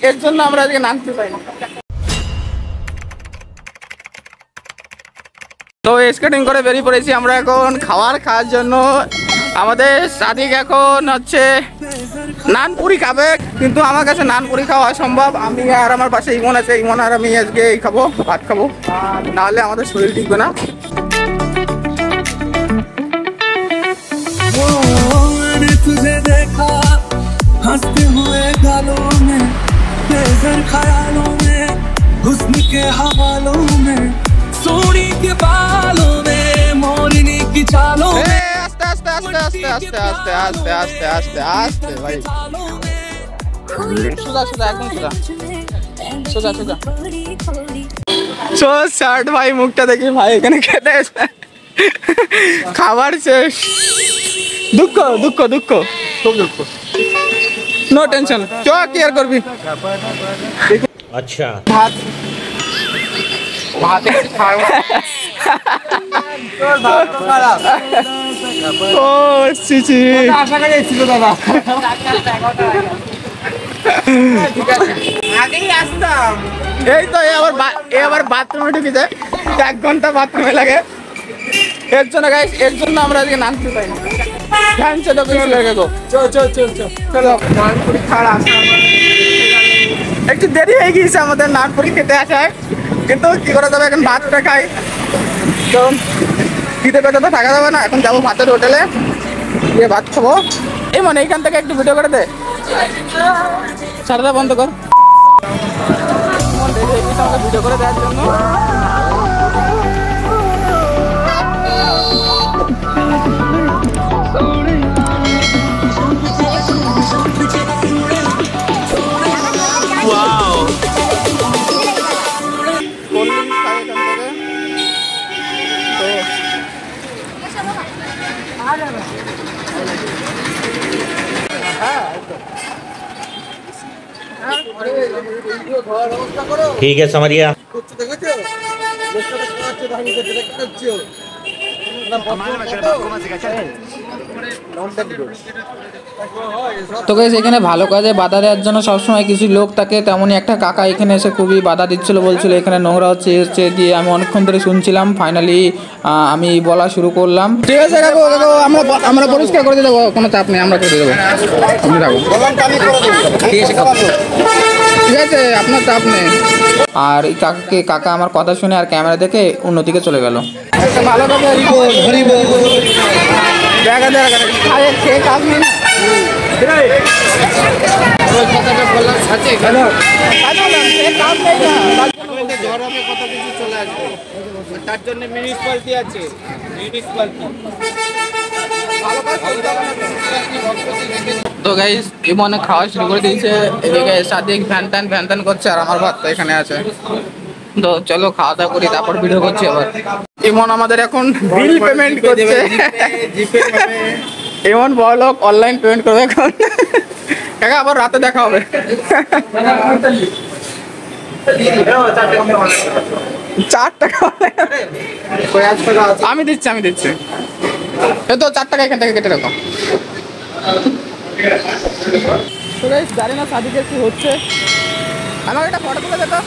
এর জন্য আমরা আজকে নামতে পাই না। তো স্কেটিং করে বেরিয়ে পড়েছি আমরা এখন খাওয়ার জন্য। আমাদের সাদিক এখন হচ্ছে নানপুরি খাবে, কিন্তু আমার কাছে নানপুরি খাওয়া অসম্ভব। আমি আর আমার পাশে ইমন আছে, ইমন আর আমি আজকে এই খাবো, ভাত খাবো, নাহলে আমাদের শরীর টিকবে না। तुझे देखा हंसते हुए गालों में, बेघर ख्यालों में, हुस्न के हवालों में, सोनी के बालों में, मोरनी की चालों में। आस्ते आस्ते आस्ते आस्ते आस्ते आस्ते आस्ते आस्ते आस्ते आस्ते भाई, सुधा सुधा एकदम सुधा सुधा सुधा। सो शर्ट भाई मुखটা দেখি ভাই এখানে খেতে এসে খাবার শেষ। দুঃখ দুঃখ দুঃখ খুব দুঃখ। নো টেনশন, চ কেয়ার করবি। আচ্ছা ভাত ভাত খাও। ও সিচি আশা করে ছিল দাদা, আগেই আসতাম। এই তো এবার বাথরুমে ঢুকে যায়, 1 ঘন্টা বাথরুমে লাগে। এর জন্য গাইস, এর জন্য আমরা আজকে নামতে পাই না। ধ্যান চলো কিছু লাগে গো, চলো নানপুরি খাওয়া আসা। একটু দেরি হয়ে গিয়েছে আমাদের নানপুরি খেতে আসায়, কিন্তু কি করে যাবে, এখন ভাতটা খাই। তো খিদে পেটে তো থাকা যাবে না, এখন যাবো ভাতের হোটেলে গিয়ে ভাত খাবো। এই মনে এইখান থেকে একটু ভিডিও করে দে, সারাটা বন্ধ কর। ভিডিও করে দেওয়ার জন্য ठीक है समझिया। তো গাইস এখানে ভালো কাজে বাধা দেওয়ার জন্য সবসময় কিছু লোক থাকে, তেমনই একটা কাকা এখানে এসে খুবই বাধা দিচ্ছিল, বলছিল এখানে নোংরা হচ্ছে এসছে দিয়ে। আমি অনেকক্ষণ ধরে শুনছিলাম, ফাইনালি আমি বলা শুরু করলাম। ঠিক আছে কাকু, আমরা পরিষ্কার করে দেবো, কোনো চাপ নেই, আমরা করে দেবো। আপনি থাকুন, ঠিক আছে কাকু, ঠিক আছে, আপনার চাপ নেই। আর এই কাকা আমার কথা শুনে আর ক্যামেরা দেখে অন্যদিকে চলে গেল। ভালো কথা দেখা দেখা খেয়ে কাজ নেই না। ঝড় হবে, কত কিছু চলে আসবে, তার জন্য মিউনিসিপালিটি আছে, মিউনিসিপালিটি। তো গাইস ইমনে খাওয়া শুরু করে দিয়েছে, এদিকে সাদিক ভ্যান ট্যান করছে, আর আমার ভাত এখানে আছে। তো চলো খাওয়া দাওয়া করি, তারপর ভিডিও করছি আবার। ইমন আমাদের এখন বিল পেমেন্ট করছে, ইমন বড়লোক, অনলাইন পেমেন্ট করবে এখন। কাকা আবার রাতে দেখা হবে। 4 টাকা আমি দিচ্ছি। এই তো 4 টাকা এখান থেকে কেটে রাখো। জানি না সাদিকের কি হচ্ছে, আমাকে একটা ফটো তুলে দে তো।